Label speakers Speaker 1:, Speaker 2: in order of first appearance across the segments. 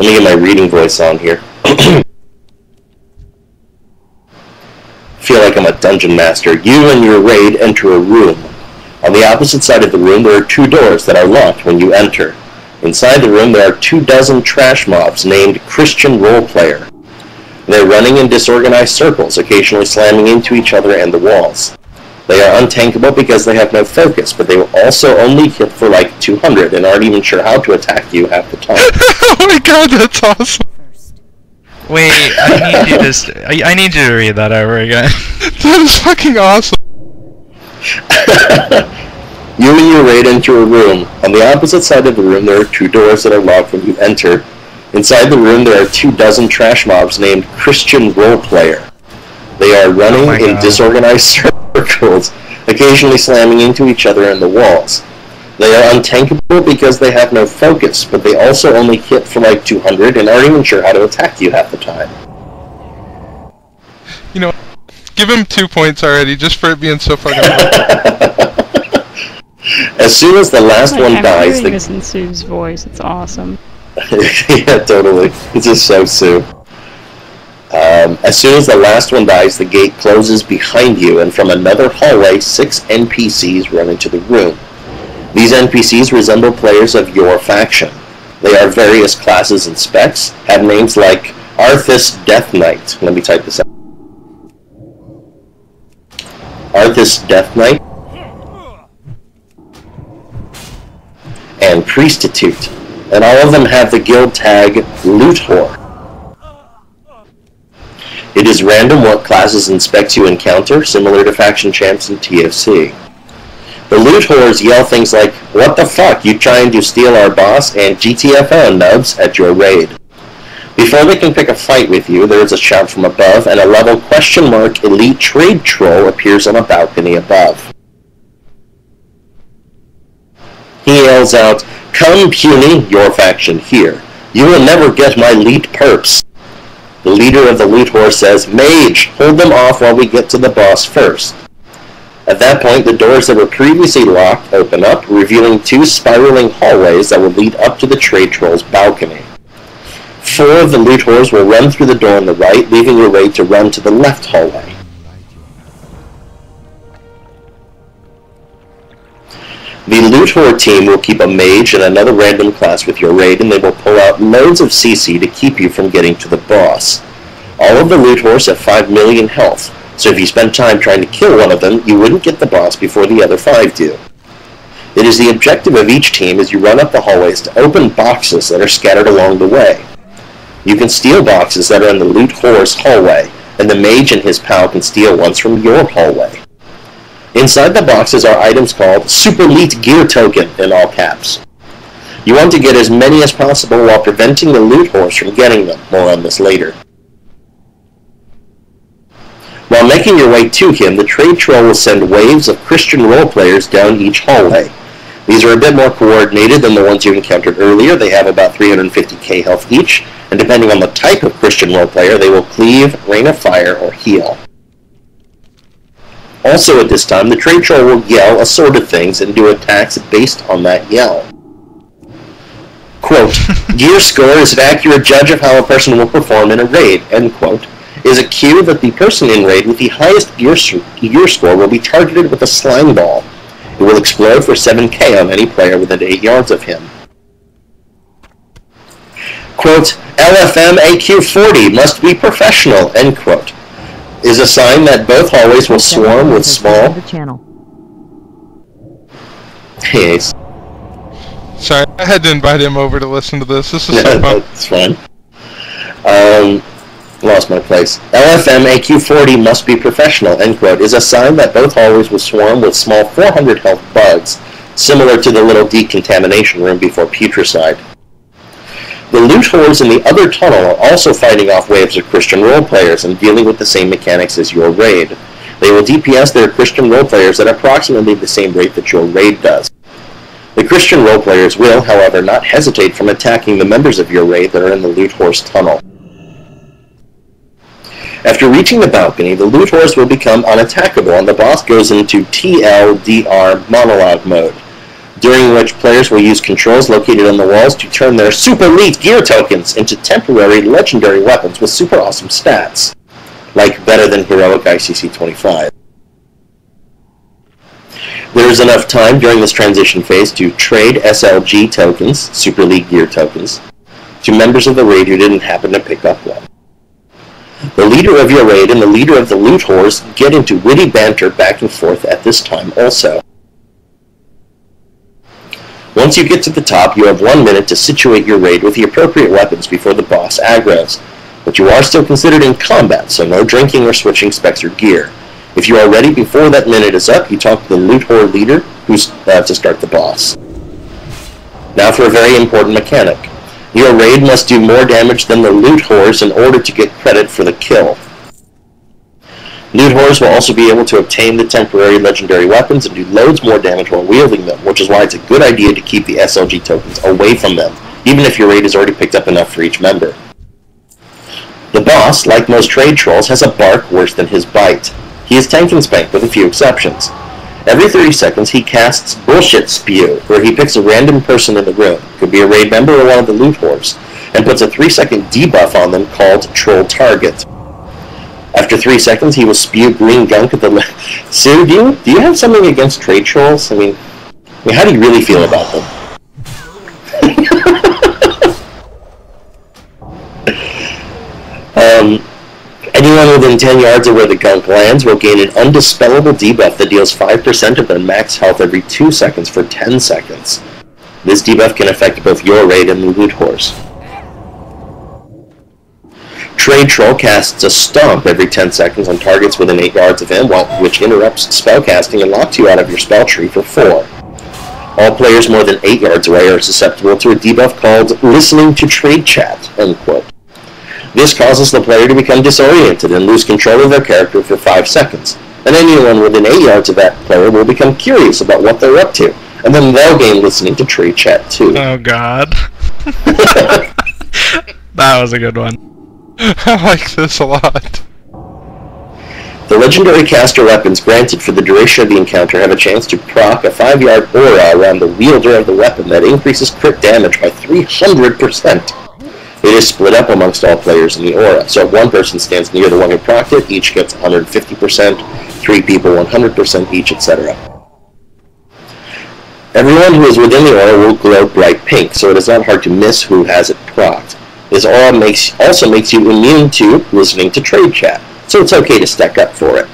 Speaker 1: Let me get my reading voice on here. Feel like I'm a dungeon master. You and your raid enter a room. On the opposite side of the room there are two doors that are locked when you enter. Inside the room there are 24 trash mobs named Christian Roleplayer. They're running in disorganized circles, occasionally slamming into each other and the walls. They are untankable because they have no focus, but they will also only hit for like 200 and aren't even sure how to attack you half the time.
Speaker 2: Oh my god, that's awesome!
Speaker 3: Wait, I need you to read that over again.
Speaker 2: That is fucking awesome!
Speaker 1: You and your raid enter a room. On the opposite side of the room there are two doors that are locked when you enter. Inside the room there are 24 trash mobs named Christian Roleplayer. They are running in disorganized circles, occasionally slamming into each other and the walls. They are untankable because they have no focus, but they also only hit for like 200 and aren't even sure how to attack you half the time.
Speaker 2: You know, give him 2 points already, just for it being so fucking
Speaker 1: As soon as the last one dies...
Speaker 4: I'm hearing this in Sue's voice, it's awesome.
Speaker 1: Yeah, totally. It's just so Sue. As soon as the last one dies, the gate closes behind you, and from another hallway, 6 NPCs run into the room. These NPCs resemble players of your faction. They are various classes and specs, have names like Arthas Death Knight. Let me type this out. Arthas Death Knight. And Priestitute. And all of them have the guild tag Loot Whore. It is random what classes and specs you encounter, similar to faction champs in TFC. The Loot Whores yell things like, "What the fuck, you trying to steal our boss?" and "GTFO, nubs," at your raid. Before they can pick a fight with you, there is a shout from above, and a level !! elite trade troll appears on a balcony above. He yells out, "Come, puny, your faction here. You will never get my elite perps." The leader of the Loot Whore says, "Mage, hold them off while we get to the boss first." At that point, the doors that were previously locked open up, revealing 2 spiraling hallways that will lead up to the trade troll's balcony. 4 of the Loot Whores will run through the door on the right, leaving your raid to run to the left hallway. The Loot Whore team will keep a mage and another random class with your raid, and they will pull out loads of CC to keep you from getting to the boss. All of the Loot Whores have 5 million health, so if you spend time trying to kill one of them, you wouldn't get the boss before the other 5 do. It is the objective of each team as you run up the hallways to open boxes that are scattered along the way. You can steal boxes that are in the Loot Whore's hallway, and the mage and his pal can steal ones from your hallway. Inside the boxes are items called Super Elite Gear Token, in all caps. You want to get as many as possible while preventing the Loot Whores from getting them. More on this later. While making your way to him, the trade troll will send waves of Christian roleplayers down each hallway. These are a bit more coordinated than the ones you encountered earlier. They have about 350k health each, and depending on the type of Christian roleplayer, they will cleave, rain of fire, or heal. Also at this time, the trade troll will yell assorted things and do attacks based on that yell. Quote, "Gear score is an accurate judge of how a person will perform in a raid," end quote, is a cue that the person in raid with the highest gear score will be targeted with a slime ball. It will explode for 7k on any player within 8 yards of him. Quote, "LFM AQ40 must be professional," end quote, is a sign that both hallways will swarm with small... Yes.
Speaker 2: Sorry, I had to invite him over to listen to this. This is so fun.
Speaker 1: That's fine. Lost my place. LFM AQ40 must be professional, end quote, is a sign that both hallways will swarm with small 400 health bugs, similar to the little decontamination room before Putricide. The Loot Whores in the other tunnel are also fighting off waves of Christian roleplayers and dealing with the same mechanics as your raid. They will DPS their Christian roleplayers at approximately the same rate that your raid does. The Christian roleplayers will, however, not hesitate from attacking the members of your raid that are in the Loot Whores tunnel. After reaching the balcony, the Loot Whores will become unattackable and the boss goes into TLDR monologue mode. during which players will use controls located on the walls to turn their Super Elite Gear tokens into temporary legendary weapons with super awesome stats, like better than heroic ICC 25. There is enough time during this transition phase to trade SLG tokens, Super League Gear tokens, to members of the raid who didn't happen to pick up one. The leader of your raid and the leader of the loot whores get into witty banter back and forth at this time also. Once you get to the top, you have 1 minute to situate your raid with the appropriate weapons before the boss aggros, but you are still considered in combat, so no drinking or switching specs or gear. If you are ready before that minute is up, you talk to the loot whore leader who's to start the boss. Now for a very important mechanic. Your raid must do more damage than the loot whores in order to get credit for the kill. Loot whores will also be able to obtain the temporary legendary weapons and do loads more damage while wielding them, which is why it's a good idea to keep the SLG tokens away from them, even if your raid has already picked up enough for each member. The boss, like most trade trolls, has a bark worse than his bite. He is tank and spank with a few exceptions. Every 30 seconds he casts Bullshit Spew, where he picks a random person in the room, could be a raid member or one of the loot whores, and puts a 3-second debuff on them called Troll Target. After 3 seconds he will spew green gunk at the Sue, do you have something against trade trolls? I mean, how do you really feel about them? Anyone within 10 yards of where the gunk lands will gain an undispellable debuff that deals 5% of their max health every 2 seconds for 10 seconds. This debuff can affect both your raid and the loot horse. Trade Troll casts a Stomp every 10 seconds on targets within 8 yards of him, which interrupts spellcasting and locks you out of your spell tree for 4. All players more than 8 yards away are susceptible to a debuff called Listening to Trade Chat, unquote. This causes the player to become disoriented and lose control of their character for 5 seconds, and anyone within 8 yards of that player will become curious about what they're up to, and then they'll gain Listening to Trade Chat too.
Speaker 3: Oh god. That was a good one.
Speaker 2: I like this a lot.
Speaker 1: The legendary caster weapons granted for the duration of the encounter have a chance to proc a 5-yard aura around the wielder of the weapon that increases crit damage by 300%. It is split up amongst all players in the aura, so if one person stands near the one who procced it, each gets 150%, 3 people 100% each, etc. Everyone who is within the aura will glow bright pink, so it is not hard to miss who has it procced. This aura also makes you immune to Listening to Trade Chat, so it's okay to stack up for it.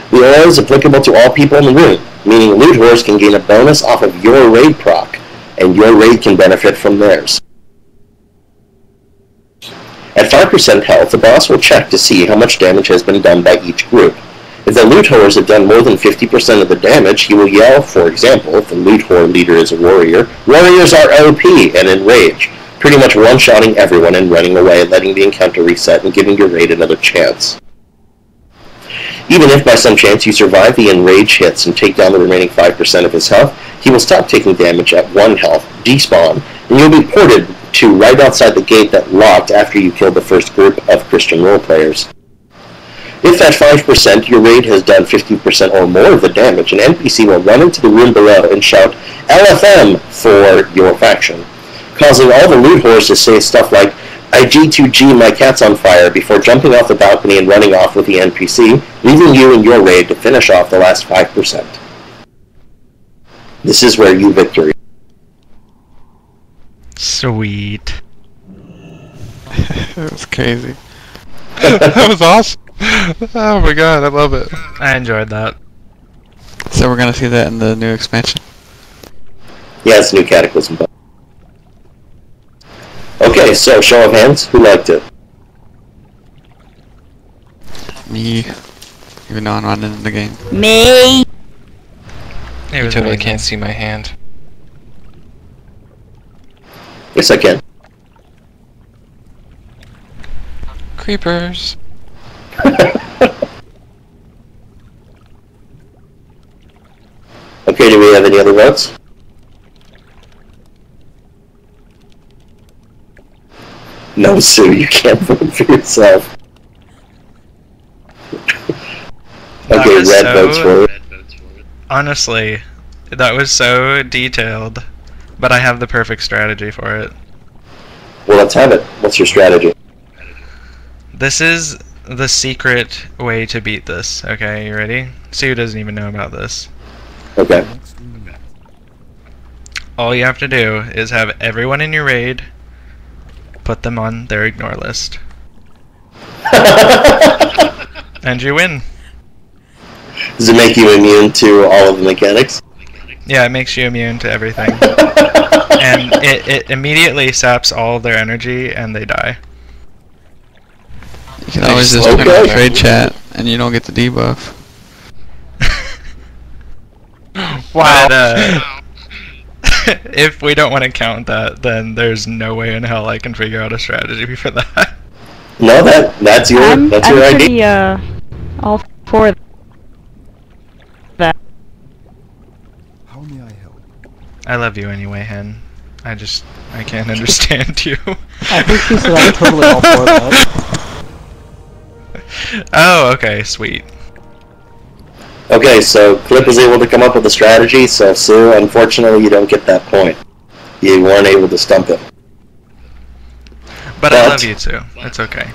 Speaker 1: The aura is applicable to all people in the room, meaning loot whores can gain a bonus off of your raid proc, and your raid can benefit from theirs. At 5% health, the boss will check to see how much damage has been done by each group. If the loot whores have done more than 50% of the damage, he will yell, for example, if the loot whore leader is a warrior, "Warriors are OP," and enrage, pretty much one-shotting everyone and running away, letting the encounter reset and giving your raid another chance. Even if by some chance you survive the enrage hits and take down the remaining 5% of his health, he will stop taking damage at 1 health, despawn, and you'll be ported to right outside the gate that locked after you killed the first group of Christian roleplayers. If at 5% your raid has done 50% or more of the damage, an NPC will run into the room below and shout LFM for your faction, causing all the loot whores to say stuff like, "I G2G, my cat's on fire," before jumping off the balcony and running off with the NPC, leaving you and your raid to finish off the last 5%. This is where you victory.
Speaker 3: Sweet.
Speaker 5: That was crazy.
Speaker 2: That was awesome. Oh my god, I love it.
Speaker 3: I enjoyed that.
Speaker 5: So we're gonna see that in the new expansion.
Speaker 1: Yeah, it's new Cataclysm. Okay, so show of hands, who liked it?
Speaker 5: Me, even though I'm not in the game.
Speaker 4: Me.
Speaker 3: It
Speaker 6: You
Speaker 3: was
Speaker 6: totally
Speaker 3: amazing.
Speaker 6: can't see my hand.
Speaker 1: Yes, I can.
Speaker 6: Creepers.
Speaker 1: Okay, do we have any other votes? No, Sue, you can't vote for yourself.
Speaker 3: That
Speaker 1: Okay,
Speaker 3: was
Speaker 1: red
Speaker 3: so-
Speaker 1: votes for it.
Speaker 3: Honestly, That was so detailed. But I have the perfect strategy for it.
Speaker 1: Well, let's have it. What's your strategy?
Speaker 3: This is the secret way to beat this. Okay, you ready? Sue doesn't even know about this.
Speaker 1: Okay.
Speaker 3: All you have to do is have everyone in your raid put them on their ignore list. And you win.
Speaker 1: Does it make you immune to all of the mechanics?
Speaker 3: Yeah, it makes you immune to everything. And it immediately saps all of their energy and they die.
Speaker 5: You can always just put on trade chat and you don't get the debuff.
Speaker 3: Wow. But, if we don't want to count that, then there's no way in hell I can figure out a strategy for that.
Speaker 1: No, that's your
Speaker 4: I'm
Speaker 1: idea.
Speaker 4: pretty, all for that.
Speaker 7: How may I help?
Speaker 3: I love you anyway, Hen. I can't understand you.
Speaker 8: I think she said I'm totally all for that.
Speaker 3: Oh, okay, sweet.
Speaker 1: Okay, so Clip was able to come up with a strategy, so Sue, unfortunately you don't get that point. You weren't able to stump him.
Speaker 3: But I love you too. It's okay.